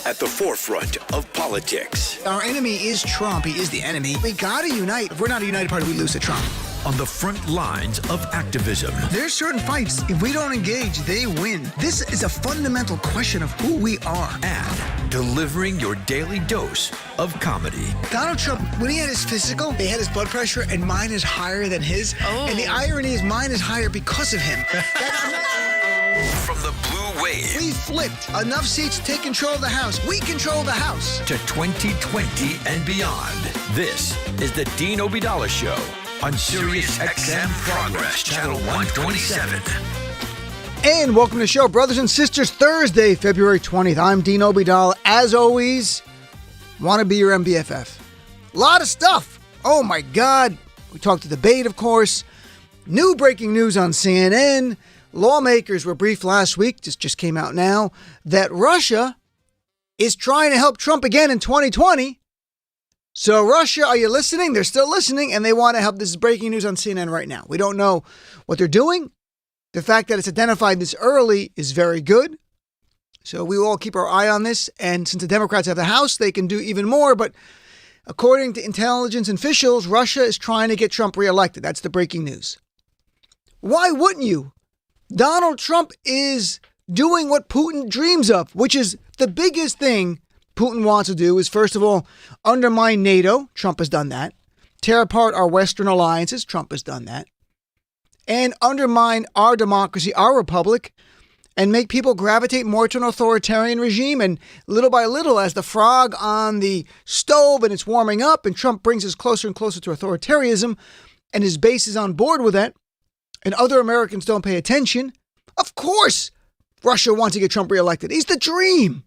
at the forefront of politics. Our enemy is Trump. He is the enemy. We got to unite. If we're not a united party, we lose to Trump. On the front lines of activism. There's certain fights, if we don't engage, they win. This is a fundamental question of who we are. And delivering your daily dose of comedy. Donald Trump, when he had his physical, they had his blood pressure, and mine is higher than his. Oh. And the irony is mine is higher because of him. From the blue wave. We flipped enough seats to take control of the House. We control the House. To 2020 and beyond. This is the Dean Obeidallah Show on Sirius XM Progress, Channel 127. And welcome to the show, brothers and sisters. Thursday, February 20th. I'm Dean Obeidallah. As always, want to be your MBFF. A lot of stuff. Oh, my God. We talked to debate, of course. New breaking news on CNN. Lawmakers were briefed last week, just came out now, that Russia is trying to help Trump again in 2020. So Russia, are you listening? They're still listening, and they want to help. This is breaking news on CNN right now. We don't know what they're doing. The fact that it's identified this early is very good. So we will all keep our eye on this. And since the Democrats have the House, they can do even more. But according to intelligence officials, Russia is trying to get Trump reelected. That's the breaking news. Why wouldn't you? Donald Trump is doing what Putin dreams of, which is the biggest thing Putin wants to do is, first of all, undermine NATO. Trump has done that. Tear apart our Western alliances. Trump has done that. And undermine our democracy, our republic, and make people gravitate more to an authoritarian regime. And little by little, as the frog on the stove and it's warming up and Trump brings us closer and closer to authoritarianism and his base is on board with that, and other Americans don't pay attention, of course Russia wants to get Trump reelected. He's the dream.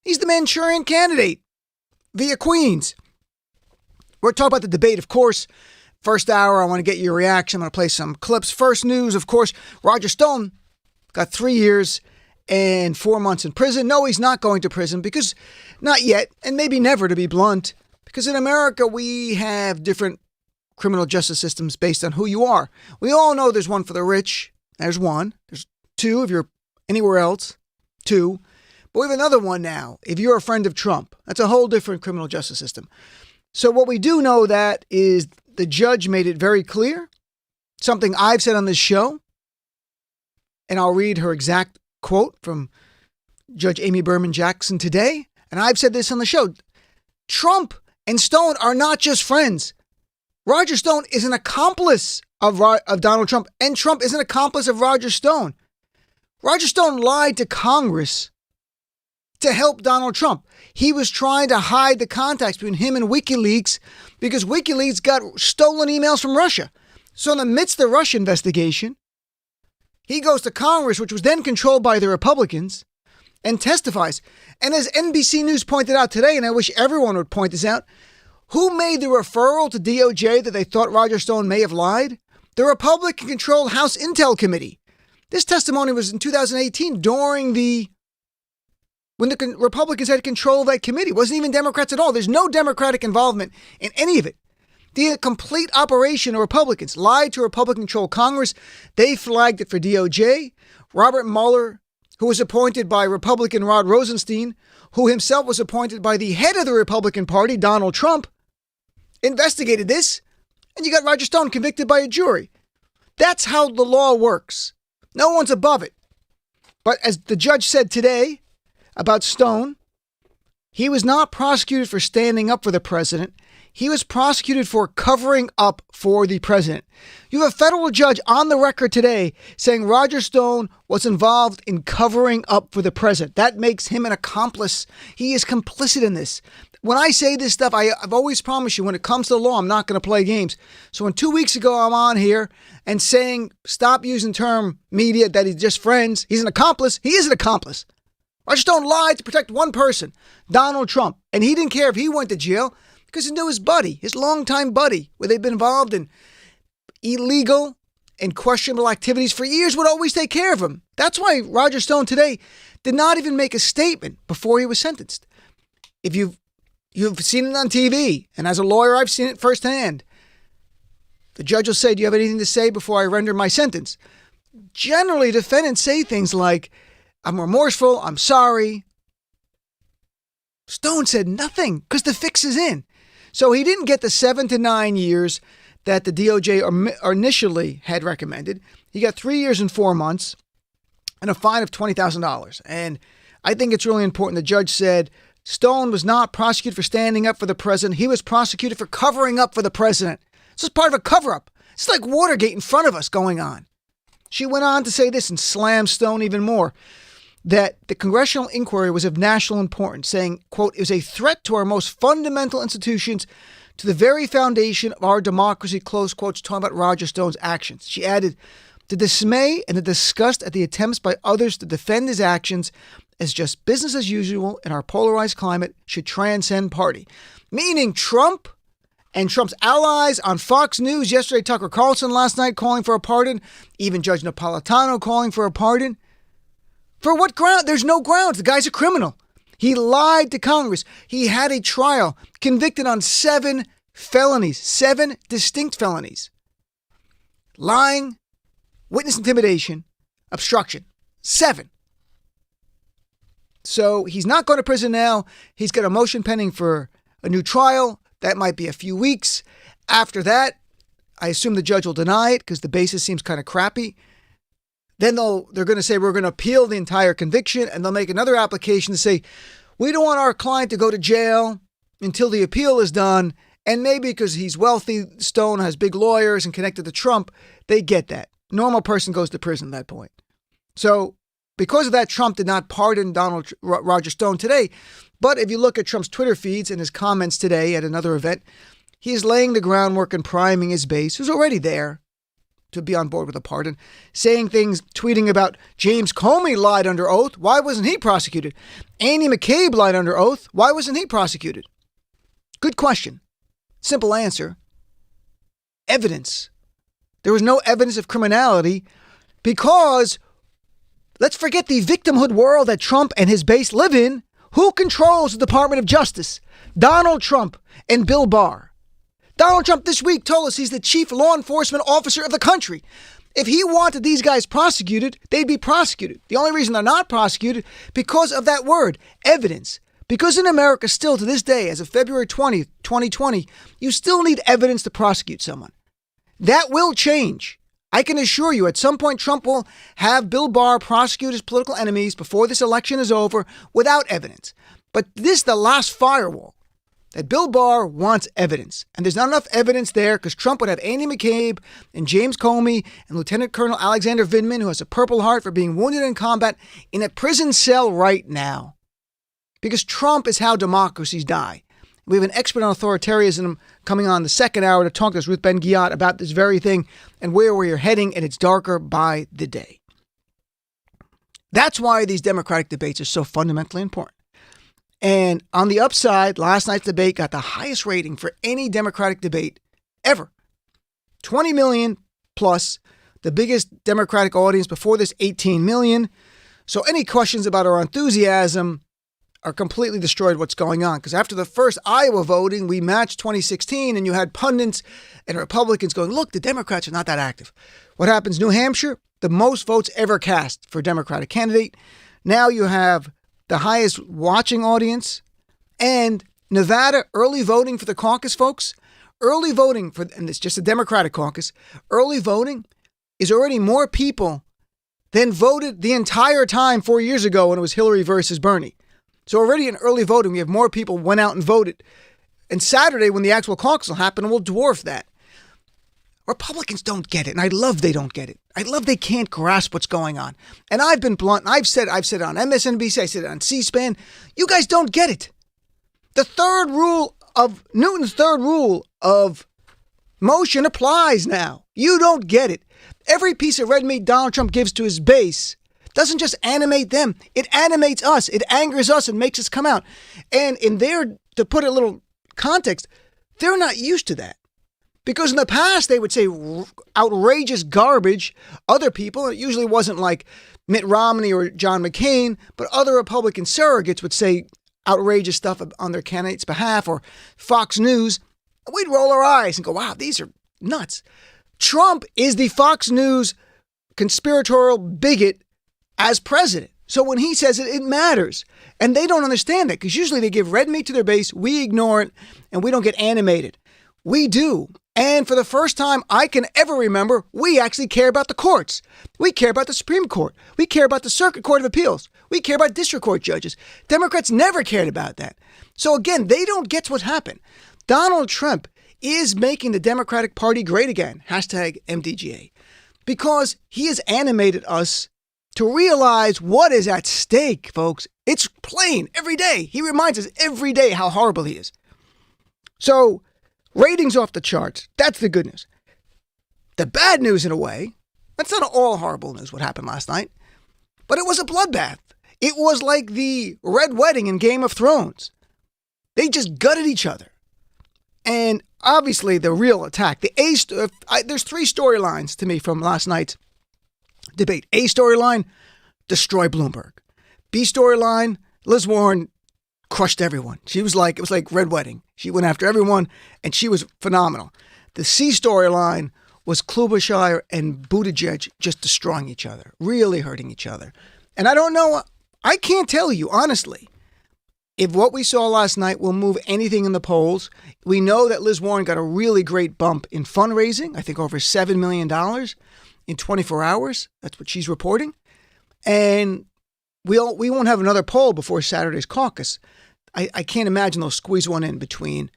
He's the Manchurian candidate via Queens. We're talking about the debate, of course. First hour, I want to get your reaction. I'm going to play some clips. First news, of course, Roger Stone got 3 years and 4 months in prison. No, he's not going to prison because not yet, and maybe never, to be blunt, because in America we have different criminal justice systems based on who you are. We all know there's one for the rich. There's one. There's two if you're anywhere else. Two. But we have another one now. If you're a friend of Trump, that's a whole different criminal justice system. So what we do know that is the judge made it very clear, something I've said on this show, and I'll read her exact quote from Judge Amy Berman Jackson today. And I've said this on the show. Trump and Stone are not just friends. Roger Stone is an accomplice of Donald Trump, and Trump is an accomplice of Roger Stone. Roger Stone lied to Congress to help Donald Trump. He was trying to hide the contacts between him and WikiLeaks because WikiLeaks got stolen emails from Russia. So in the midst of the Russia investigation, he goes to Congress, which was then controlled by the Republicans, and testifies. And as NBC News pointed out today, and I wish everyone would point this out, who made the referral to DOJ that they thought Roger Stone may have lied? The Republican-controlled House Intel Committee. This testimony was in 2018 when the Republicans had control of that committee. It wasn't even Democrats at all. There's no Democratic involvement in any of it. The complete operation of Republicans lied to Republican-controlled Congress. They flagged it for DOJ. Robert Mueller, who was appointed by Republican Rod Rosenstein, who himself was appointed by the head of the Republican Party, Donald Trump, investigated this, and you got Roger Stone convicted by a jury. That's how the law works. No one's above it. But as the judge said today about Stone, he was not prosecuted for standing up for the president. He was prosecuted for covering up for the president. You have a federal judge on the record today saying Roger Stone was involved in covering up for the president. That makes him an accomplice. He is complicit in this. When I say this stuff, I've always promised you when it comes to the law, I'm not going to play games. So when 2 weeks ago I'm on here and saying stop using the term media, that he's just friends, he's an accomplice. He is an accomplice. Roger Stone lied to protect one person, Donald Trump. And he didn't care if he went to jail because he knew his buddy, his longtime buddy, where they've been involved in illegal and questionable activities for years, would always take care of him. That's why Roger Stone today did not even make a statement before he was sentenced. If you've seen it on TV, and as a lawyer, I've seen it firsthand. The judge will say, do you have anything to say before I render my sentence? Generally, defendants say things like, I'm remorseful, I'm sorry. Stone said nothing because the fix is in. So he didn't get the 7 to 9 years that the DOJ initially had recommended. He got 3 years and 4 months and a fine of $20,000. And I think it's really important. The judge said Stone was not prosecuted for standing up for the president. He was prosecuted for covering up for the president. This is part of a cover-up. It's like Watergate in front of us going on. She went on to say this and slam Stone even more, that the congressional inquiry was of national importance, saying, quote, it was a threat to our most fundamental institutions, to the very foundation of our democracy, close quotes, talking about Roger Stone's actions. She added, the dismay and the disgust at the attempts by others to defend his actions as just business as usual in our polarized climate should transcend party. Meaning Trump and Trump's allies on Fox News yesterday, Tucker Carlson last night calling for a pardon, even Judge Napolitano calling for a pardon. For what ground? There's no grounds. The guy's a criminal. He lied to Congress. He had a trial, convicted on 7 felonies, 7 distinct felonies. Lying, witness intimidation, obstruction. 7. So he's not going to prison now. He's got a motion pending for a new trial. That might be a few weeks. After that, I assume the judge will deny it because the basis seems kind of crappy. Then they're going to say we're going to appeal the entire conviction, and they'll make another application to say we don't want our client to go to jail until the appeal is done. And maybe because he's wealthy, Stone has big lawyers and connected to Trump, they get that. Normal person goes to prison at that point. So because of that, Trump did not pardon Roger Stone today. But if you look at Trump's Twitter feeds and his comments today at another event, he is laying the groundwork and priming his base, who's already there, to be on board with a pardon, saying things, tweeting about James Comey lied under oath. Why wasn't he prosecuted? Andy McCabe lied under oath. Why wasn't he prosecuted? Good question. Simple answer. Evidence. There was no evidence of criminality because let's forget the victimhood world that Trump and his base live in. Who controls the Department of Justice? Donald Trump and Bill Barr. Donald Trump this week told us he's the chief law enforcement officer of the country. If he wanted these guys prosecuted, they'd be prosecuted. The only reason they're not prosecuted because of that word, evidence. Because in America still to this day, as of February 20th, 2020, you still need evidence to prosecute someone. That will change. I can assure you at some point Trump will have Bill Barr prosecute his political enemies before this election is over without evidence. But this is the last firewall. That Bill Barr wants evidence. And there's not enough evidence there because Trump would have Andy McCabe and James Comey and Lieutenant Colonel Alexander Vindman, who has a Purple Heart for being wounded in combat, in a prison cell right now. Because Trump is how democracies die. We have an expert on authoritarianism coming on the second hour to talk to us, Ruth Ben-Ghiat, about this very thing and where we are heading, and it's darker by the day. That's why these Democratic debates are so fundamentally important. And on the upside, last night's debate got the highest rating for any Democratic debate ever. 20 million plus, the biggest Democratic audience before this, 18 million. So any questions about our enthusiasm are completely destroyed what's going on. Because after the first Iowa voting, we matched 2016 and you had pundits and Republicans going, look, the Democrats are not that active. What happens? New Hampshire, the most votes ever cast for a Democratic candidate. Now you have the highest watching audience, and Nevada, early voting for the caucus, folks. Early voting for, and it's just a Democratic caucus, early voting is already more people than voted the entire time 4 years ago when it was Hillary versus Bernie. So already in early voting, we have more people went out and voted. And Saturday, when the actual caucus will happen, will dwarf that. Republicans don't get it, and I love they don't get it. I love they can't grasp what's going on. And I've been blunt. I've said it on MSNBC. I said it on C-SPAN. You guys don't get it. The third rule of Newton's third rule of motion applies now. You don't get it. Every piece of red meat Donald Trump gives to his base doesn't just animate them. It animates us. It angers us and makes us come out. And in there, to put a little context, they're not used to that. Because in the past, they would say outrageous garbage. Other people, it usually wasn't like Mitt Romney or John McCain, but other Republican surrogates would say outrageous stuff on their candidate's behalf, or Fox News. We'd roll our eyes and go, wow, these are nuts. Trump is the Fox News conspiratorial bigot as president. So when he says it, it matters. And they don't understand that because usually they give red meat to their base, we ignore it, and we don't get animated. We do. And for the first time I can ever remember, we actually care about the courts. We care about the Supreme Court. We care about the Circuit Court of Appeals. We care about district court judges. Democrats never cared about that. So again, they don't get what happened. Donald Trump is making the Democratic Party great again. Hashtag MDGA. Because he has animated us to realize what is at stake, folks. It's plain every day. He reminds us every day how horrible he is. So ratings off the charts. That's the good news. The bad news, in a way, that's not all horrible news, what happened last night, but it was a bloodbath. It was like the Red Wedding in Game of Thrones. They just gutted each other. And obviously the real attack, there's three storylines to me from last night's debate. A storyline, destroy Bloomberg. B storyline, Liz Warren crushed everyone. It was like Red Wedding. She went after everyone and she was phenomenal. The C storyline was Klobuchar and Buttigieg just destroying each other, really hurting each other. And I don't know, I can't tell you honestly if what we saw last night will move anything in the polls. We know that Liz Warren got a really great bump in fundraising, I think over $7 million in 24 hours. That's what she's reporting. And we won't have another poll before Saturday's caucus. I can't imagine they'll squeeze one in between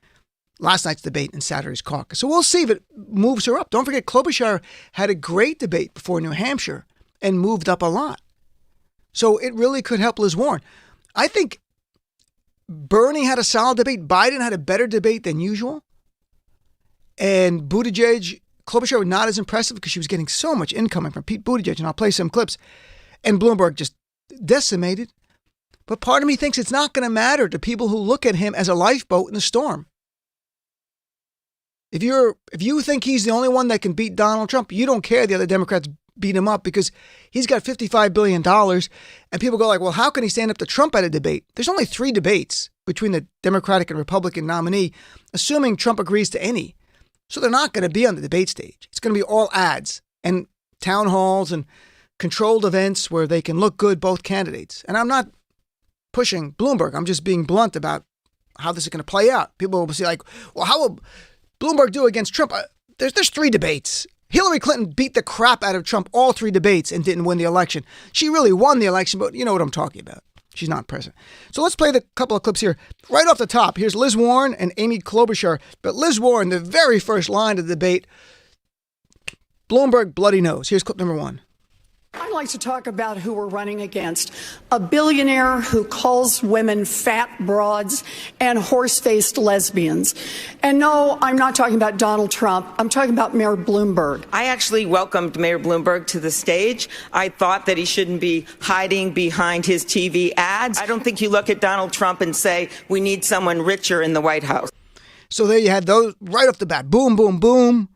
last night's debate and Saturday's caucus. So we'll see if it moves her up. Don't forget, Klobuchar had a great debate before New Hampshire and moved up a lot. So it really could help Liz Warren. I think Bernie had a solid debate. Biden had a better debate than usual. And Buttigieg, Klobuchar was not as impressive because she was getting so much incoming from Pete Buttigieg. And I'll play some clips. And Bloomberg just decimated. But part of me thinks it's not going to matter to people who look at him as a lifeboat in the storm. If you think he's the only one that can beat Donald Trump, you don't care the other Democrats beat him up because he's got $55 billion. And people go like, well, how can he stand up to Trump at a debate? There's only 3 debates between the Democratic and Republican nominee, assuming Trump agrees to any. So they're not going to be on the debate stage. It's going to be all ads and town halls and controlled events where they can look good, both candidates. And I'm not pushing Bloomberg. I'm just being blunt about how this is going to play out. People will say like, well, how will Bloomberg do against Trump? There's 3 debates. Hillary Clinton beat the crap out of Trump all 3 debates and didn't win the election. She really won the election, but you know what I'm talking about. She's not president. So let's play the couple of clips here. Right off the top, here's Liz Warren and Amy Klobuchar. But Liz Warren, the very first line of the debate, Bloomberg bloody nose. Here's clip number 1. I'd like to talk about who we're running against. A billionaire who calls women fat broads and horse-faced lesbians. And no, I'm not talking about Donald Trump. I'm talking about Mayor Bloomberg. I actually welcomed Mayor Bloomberg to the stage. I thought that he shouldn't be hiding behind his TV ads. I don't think you look at Donald Trump and say, we need someone richer in the White House. So there you had those right off the bat. Boom, boom, boom.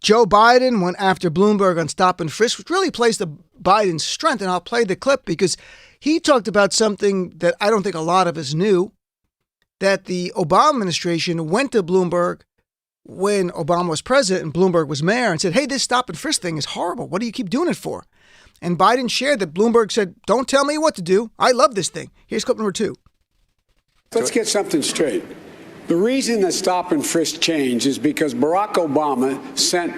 Joe Biden went after Bloomberg on stop and frisk, which really plays to Biden's strength. And I'll play the clip because he talked about something that I don't think a lot of us knew, that the Obama administration went to Bloomberg when Obama was president and Bloomberg was mayor and said, hey, this stop and frisk thing is horrible. What do you keep doing it for? And Biden shared that Bloomberg said, don't tell me what to do. I love this thing. Here's clip number 2. Let's get something straight. The reason the stop and frisk changed is because Barack Obama sent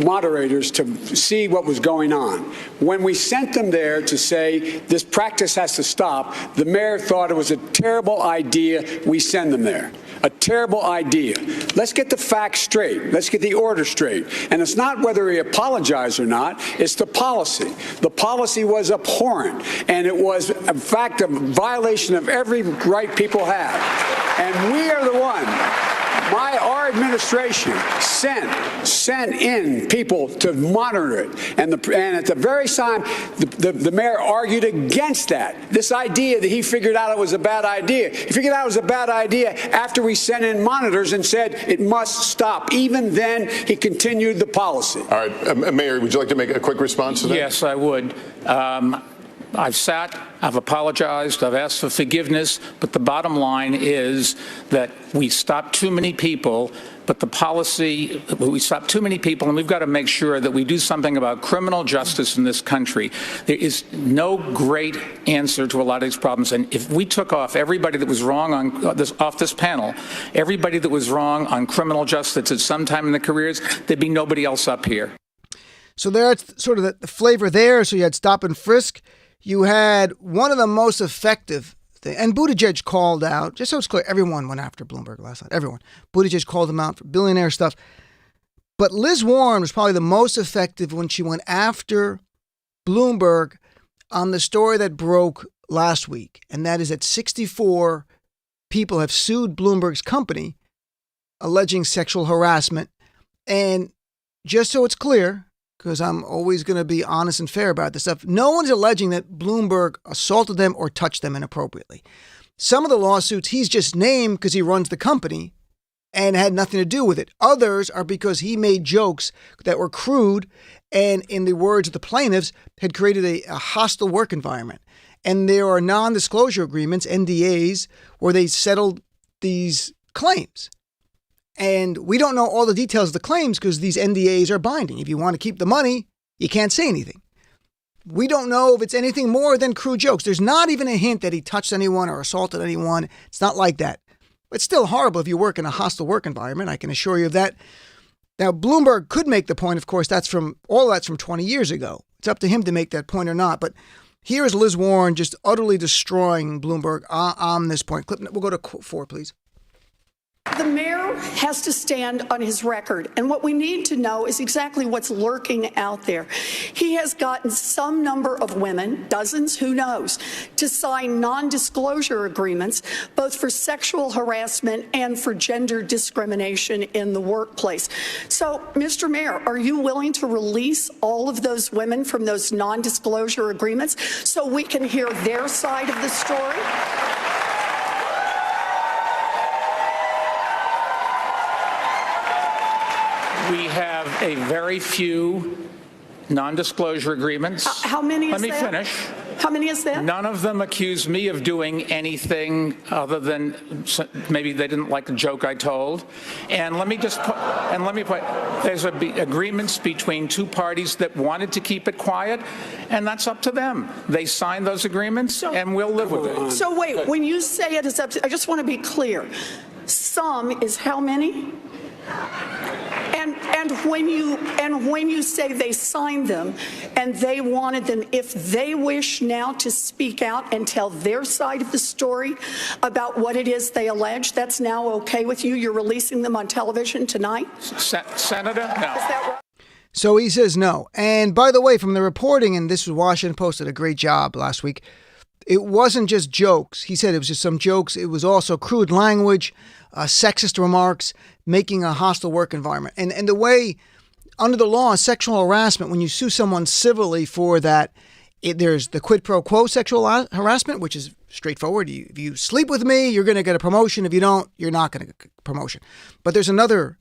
moderators to see what was going on. When we sent them there to say this practice has to stop, the mayor thought it was a terrible idea we send them there. A terrible idea. Let's get the facts straight. Let's get the order straight. And it's not whether he apologized or not, it's the policy. The policy was abhorrent, and it was, in fact, a violation of every right people have. And we are the one. Our administration sent in people to monitor it. And at the very time, the mayor argued against that. This idea that he figured out it was a bad idea. He figured out it was a bad idea after we sent in monitors and said it must stop. Even then, he continued the policy. All right. Mayor, would you like to make a quick response to that? Yes, I would. I've sat, I've apologized, I've asked for forgiveness, but the bottom line is that we stopped too many people but the policy, we stop too many people, and we've got to make sure that we do something about criminal justice in this country. There is no great answer to a lot of these problems. And if we took off everybody that was wrong off this panel, everybody that was wrong on criminal justice at some time in their careers, there'd be nobody else up here. So that's sort of the flavor there. So you had stop and frisk. You had one of the most effective things. And Buttigieg called out, just so it's clear, everyone went after Bloomberg last night. Everyone. Buttigieg called him out for billionaire stuff. But Liz Warren was probably the most effective when she went after Bloomberg on the story that broke last week. And that is that 64 people have sued Bloomberg's company alleging sexual harassment. And just so it's clear, because I'm always going to be honest and fair about this stuff, no one's alleging that Bloomberg assaulted them or touched them inappropriately. Some of the lawsuits he's just named because he runs the company and had nothing to do with it. Others are because he made jokes that were crude and, in the words of the plaintiffs, had created a hostile work environment. And there are non-disclosure agreements, NDAs, where they settled these claims. And we don't know all the details of the claims because these NDAs are binding. If you want to keep the money, you can't say anything. We don't know if it's anything more than crude jokes. There's not even a hint that he touched anyone or assaulted anyone. It's not like that. It's still horrible if you work in a hostile work environment. I can assure you of that. Now, Bloomberg could make the point, of course, that's from 20 years ago. It's up to him to make that point or not. But here is Liz Warren just utterly destroying Bloomberg on this point. Clip, we'll go to quote 4, please. The mayor has to stand on his record, and what we need to know is exactly what's lurking out there. He has gotten some number of women, dozens, who knows, to sign non-disclosure agreements, both for sexual harassment and for gender discrimination in the workplace. So, Mr. Mayor, are you willing to release all of those women from those non-disclosure agreements so we can hear their side of the story? We have a very few non-disclosure agreements. How many is that? Let me finish. How many is that? None of them accuse me of doing anything other than maybe they didn't like the joke I told. And let me just put, there's agreements between two parties that wanted to keep it quiet, and that's up to them. They signed those agreements, and we'll live with it. So wait, when you say it is up to, I just want to be clear. Some is how many? And when you say they signed them and they wanted them, if they wish now to speak out and tell their side of the story about what it is they allege, that's now okay with you? You're releasing them on television tonight? Senator, no. Is that right? So he says no. And by the way, from the reporting, and this was Washington Post did a great job last week, it wasn't just jokes. He said it was just some jokes. It was also crude language, sexist remarks, making a hostile work environment. And the way, under the law, sexual harassment, when you sue someone civilly for that, there's the quid pro quo sexual harassment, which is straightforward. If you sleep with me, you're going to get a promotion. If you don't, you're not going to get a promotion. But there's another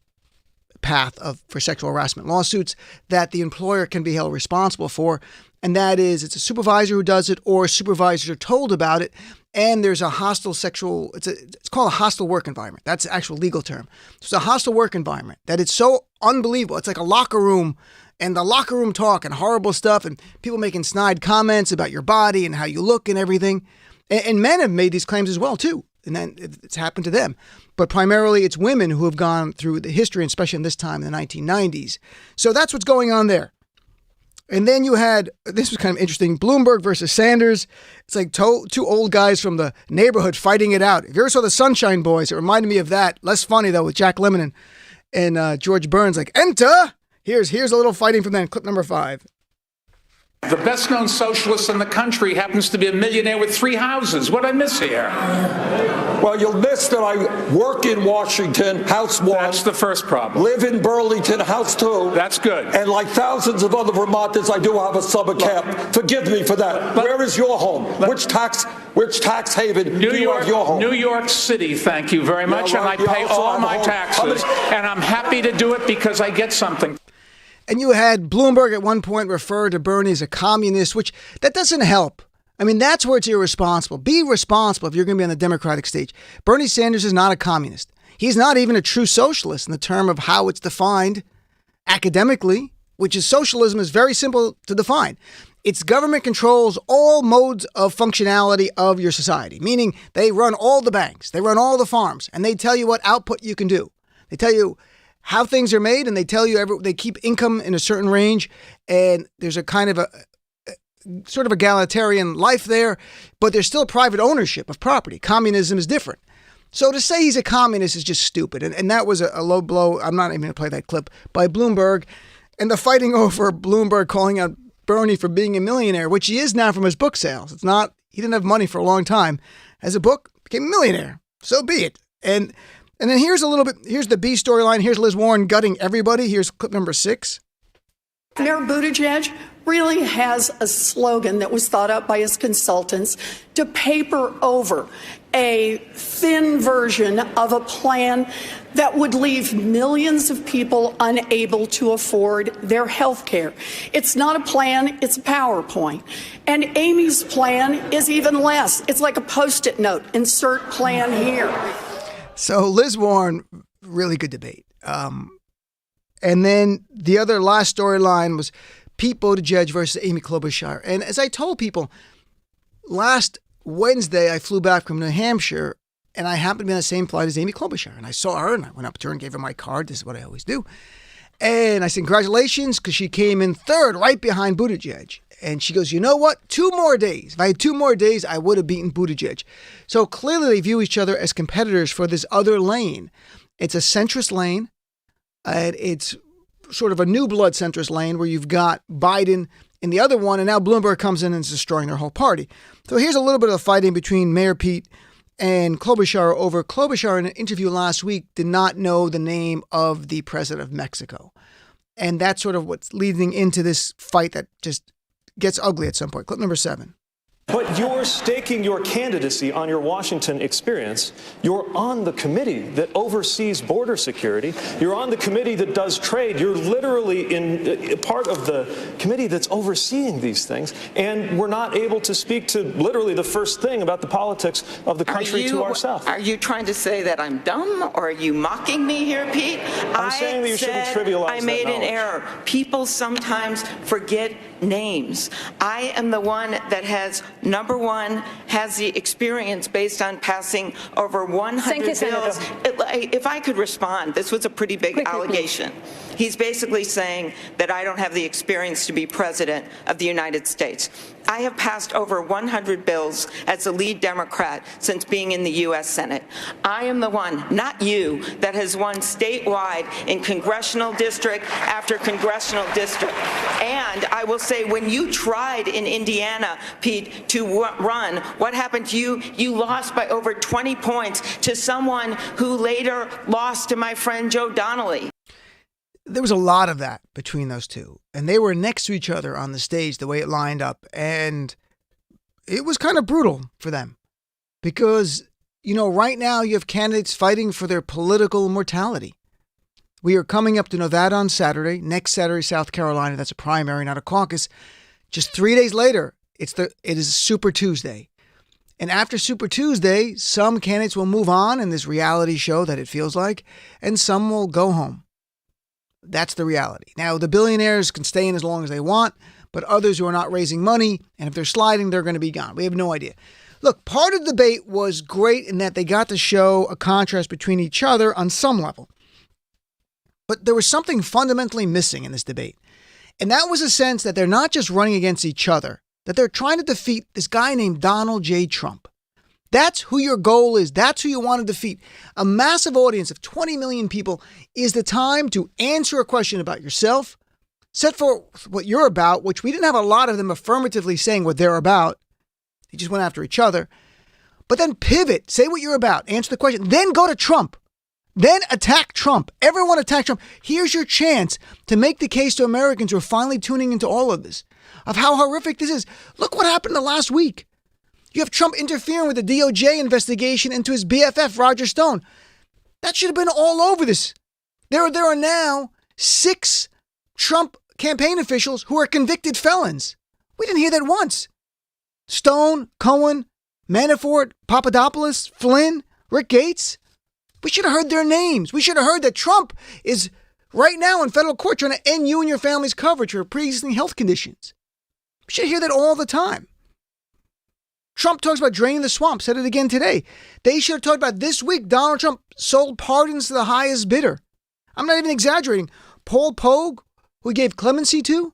path for sexual harassment lawsuits that the employer can be held responsible for. And that is, it's a supervisor who does it or supervisors are told about it. And there's a hostile sexual, it's called a hostile work environment. That's the actual legal term. It's a hostile work environment that it's so unbelievable. It's like a locker room and the locker room talk and horrible stuff and people making snide comments about your body and how you look and everything. And men have made these claims as well, too. And then it's happened to them. But primarily it's women who have gone through the history, and especially in this time in the 1990s. So that's what's going on there. And then you had, this was kind of interesting, Bloomberg versus Sanders. It's like two old guys from the neighborhood fighting it out. If you ever saw the Sunshine Boys, it reminded me of that. Less funny, though, with Jack Lemmon and George Burns. Like, enter! Here's a little fighting from them. Clip number 5. The best-known socialist in the country happens to be a millionaire with 3 houses. What did I miss here? Well, you'll miss that I work in Washington, House 1. That's the first problem. Live in Burlington, House 2. That's good. And like thousands of other Vermonters, I do have a summer camp. Forgive me for that. Where is your home? Which tax haven do you have your home? New York City, thank you very much. And I pay all my taxes. And I'm happy to do it because I get something. And you had Bloomberg at one point refer to Bernie as a communist, which that doesn't help. I mean, that's where it's irresponsible. Be responsible if you're going to be on the Democratic stage. Bernie Sanders is not a communist. He's not even a true socialist in the term of how it's defined academically, which is socialism is very simple to define. It's government controls all modes of functionality of your society, meaning they run all the banks, they run all the farms, and they tell you what output you can do. They tell you how things are made, and they tell you they keep income in a certain range, and there's a kind of a sort of egalitarian life there, but there's still private ownership of property. Communism is different. So to say he's a communist is just stupid, and that was a low blow. I'm not even going to play that clip by Bloomberg, and the fighting over Bloomberg calling out Bernie for being a millionaire, which he is now from his book sales. It's not, he didn't have money for a long time. As a book, became a millionaire. So be it. And then here's the B storyline. Here's Liz Warren gutting everybody. Here's clip number 6. Mayor Buttigieg really has a slogan that was thought up by his consultants to paper over a thin version of a plan that would leave millions of people unable to afford their health care. It's not a plan, it's a PowerPoint. And Amy's plan is even less. It's like a Post-it note, insert plan here. So Liz Warren, really good debate. And then the other last storyline was Pete Buttigieg versus Amy Klobuchar. And as I told people, last Wednesday I flew back from New Hampshire and I happened to be on the same flight as Amy Klobuchar. And I saw her and I went up to her and gave her my card. This is what I always do. And I said, congratulations, because she came in third right behind Buttigieg. And she goes, you know what? 2 more days. If I had 2 more days, I would have beaten Buttigieg. So clearly they view each other as competitors for this other lane. It's a centrist lane. And it's sort of a new blood centrist lane where you've got Biden in the other one, and now Bloomberg comes in and is destroying their whole party. So here's a little bit of fighting between Mayor Pete and Klobuchar over Klobuchar in an interview last week did not know the name of the president of Mexico. And that's sort of what's leading into this fight that just gets ugly at some point. Clip number 7. But you're staking your candidacy on your Washington experience. You're on the committee that oversees border security. You're on the committee that does trade. You're literally in part of the committee that's overseeing these things. And we're not able to speak to literally the first thing about the politics of the country to ourselves. Are you trying to say that I'm dumb, or are you mocking me here, Pete? I'm saying that you shouldn't trivialize that I made an error. People sometimes forget names. I am the one that has, number one, has the experience based on passing over 100 bills. If I could respond, this was a pretty big allegation. He's basically saying that I don't have the experience to be president of the United States. I have passed over 100 bills as the lead Democrat since being in the U.S. Senate. I am the one, not you, that has won statewide in congressional district after congressional district. And I will say, when you tried in Indiana, Pete, to run, what happened to you? You lost by over 20 points to someone who later lost to my friend Joe Donnelly. There was a lot of that between those two. And they were next to each other on the stage, the way it lined up. And it was kind of brutal for them because, you know, right now you have candidates fighting for their political immortality. We are coming up to Nevada on Saturday. Next Saturday, South Carolina. That's a primary, not a caucus. Just 3 days later, it is Super Tuesday. And after Super Tuesday, some candidates will move on in this reality show that it feels like, and some will go home. That's the reality. Now, the billionaires can stay in as long as they want, but others who are not raising money, and if they're sliding, they're going to be gone. We have no idea. Look, part of the debate was great in that they got to show a contrast between each other on some level. But there was something fundamentally missing in this debate. And that was a sense that they're not just running against each other, that they're trying to defeat this guy named Donald J. Trump. That's who your goal is. That's who you want to defeat. A massive audience of 20 million people is the time to answer a question about yourself, set for what you're about, which we didn't have a lot of them affirmatively saying what they're about. They just went after each other. But then pivot, say what you're about, answer the question, then go to Trump. Then attack Trump. Everyone attack Trump. Here's your chance to make the case to Americans who are finally tuning into all of this, of how horrific this is. Look what happened the last week. You have Trump interfering with the DOJ investigation into his BFF, Roger Stone. That should have been all over this. There are now 6 Trump campaign officials who are convicted felons. We didn't hear that once. Stone, Cohen, Manafort, Papadopoulos, Flynn, Rick Gates. We should have heard their names. We should have heard that Trump is right now in federal court trying to end you and your family's coverage for pre-existing health conditions. We should hear that all the time. Trump talks about draining the swamp, said it again today. They should have talked about this week, Donald Trump sold pardons to the highest bidder. I'm not even exaggerating. Paul Pogue, who he gave clemency to,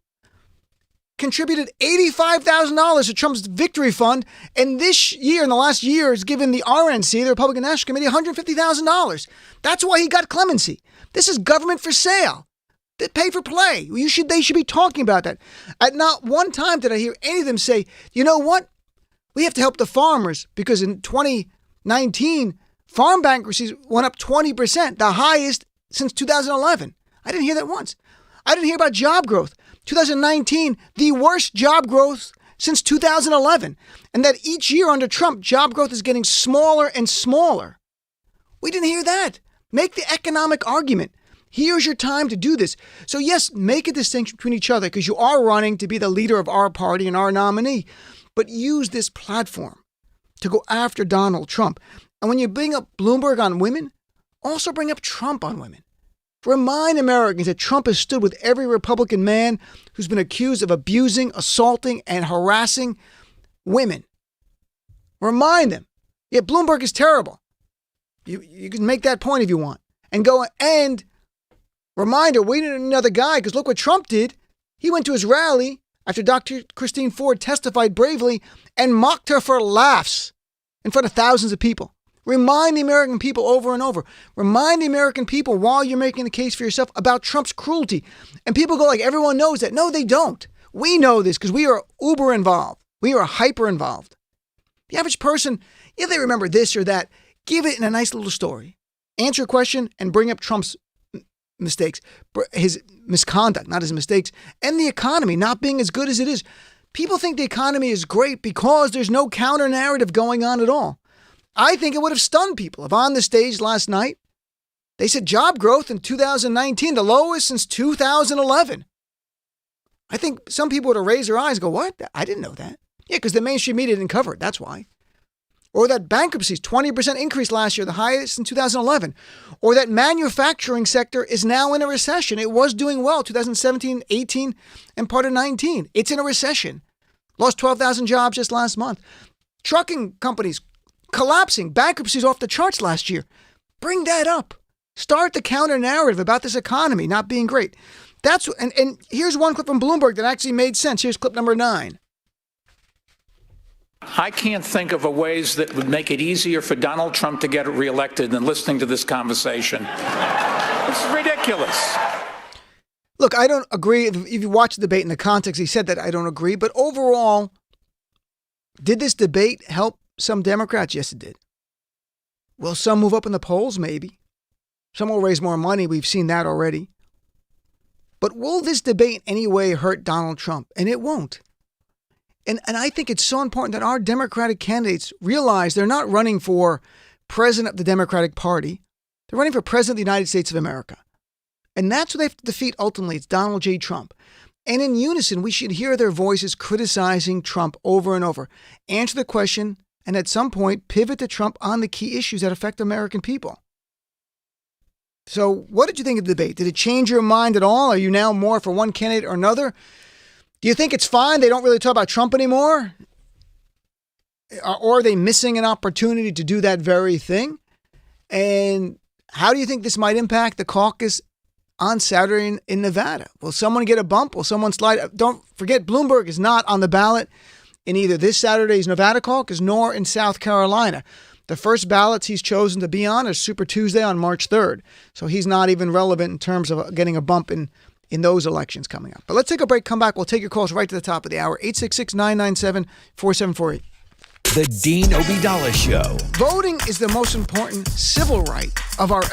contributed $85,000 to Trump's victory fund, and this year, in the last year, has given the RNC, the Republican National Committee, $150,000. That's why he got clemency. This is government for sale. They pay for play. They should be talking about that. At not one time did I hear any of them say, you know what? We have to help the farmers because in 2019, farm bankruptcies went up 20%, the highest since 2011. I didn't hear that once. I didn't hear about job growth. 2019, the worst job growth since 2011. And that each year under Trump, job growth is getting smaller and smaller. We didn't hear that. Make the economic argument. Here's your time to do this. So yes, make a distinction between each other because you are running to be the leader of our party and our nominee. But use this platform to go after Donald Trump. And when you bring up Bloomberg on women, also bring up Trump on women. Remind Americans that Trump has stood with every Republican man who's been accused of abusing, assaulting, and harassing women. Remind them. Yeah, Bloomberg is terrible. You can make that point if you want. And go and remind her, we need another guy, because look what Trump did. He went to his rally after Dr. Christine Ford testified bravely and mocked her for laughs in front of thousands of people. Remind the American people over and over. Remind the American people while you're making the case for yourself about Trump's cruelty. And people go like, everyone knows that. No, they don't. We know this because we are uber involved. We are hyper involved. The average person, if they remember this or that, give it in a nice little story. Answer a question and bring up Trump's mistakes, his misconduct, not his mistakes, and the economy not being as good as it is. People think the economy is great because there's no counter narrative going on at all. I think it would have stunned people if on the stage last night, they said job growth in 2019, the lowest since 2011. I think some people would have raised their eyes and go, what? I didn't know that. Yeah, because the mainstream media didn't cover it. That's why. Or that bankruptcies, 20% increase last year, the highest in 2011. Or that manufacturing sector is now in a recession. It was doing well 2017, 18, and part of 19. It's in a recession. Lost 12,000 jobs just last month. Trucking companies collapsing, bankruptcies off the charts last year. Bring that up. Start the counter narrative about this economy not being great. And here's one clip from Bloomberg that actually made sense. Here's clip number 9. I can't think of ways that would make it easier for Donald Trump to get reelected than listening to this conversation. It's ridiculous. Look, I don't agree. If you watch the debate in the context, he said that I don't agree. But overall, did this debate help some Democrats? Yes, it did. Will some move up in the polls? Maybe. Some will raise more money. We've seen that already. But will this debate in any way hurt Donald Trump? And it won't. And I think it's so important that our Democratic candidates realize they're not running for president of the Democratic Party. They're running for president of the United States of America. And that's what they have to defeat ultimately. It's Donald J. Trump. And in unison, we should hear their voices criticizing Trump over and over. Answer the question, and at some point, pivot to Trump on the key issues that affect American people. So what did you think of the debate? Did it change your mind at all? Are you now more for one candidate or another? Do you think it's fine they don't really talk about Trump anymore? Or are they missing an opportunity to do that very thing? And how do you think this might impact the caucus on Saturday in Nevada? Will someone get a bump? Will someone slide? Don't forget, Bloomberg is not on the ballot in either this Saturday's Nevada caucus nor in South Carolina. The first ballots he's chosen to be on are Super Tuesday on March 3rd. So he's not even relevant in terms of getting a bump in those elections coming up. But let's take a break, come back. We'll take your calls right to the top of the hour. 866-997-4748. The Dean Obeidallah Show. Voting is the most important civil right of our